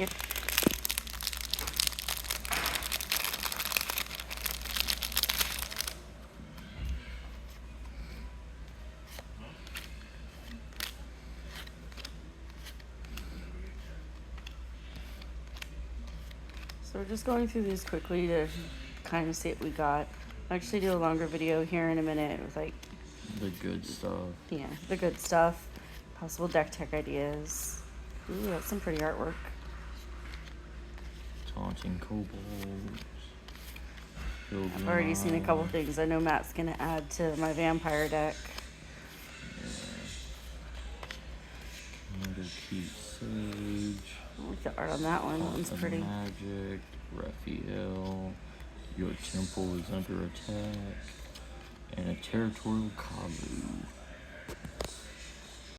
Yep. So we're just going through these quickly to kind of see what we got. I'll actually do a longer video here in a minute with like the good stuff. Yeah, the good stuff. Possible deck tech ideas. Ooh, that's some pretty artwork. Taunting kobolds. I've already seen a couple things I know Matt's gonna add to my vampire deck. Commander Keep Sage. I like the art on that one. That one's pretty. Magic. Raphael. Your temple is under attack. And a territorial Kalu.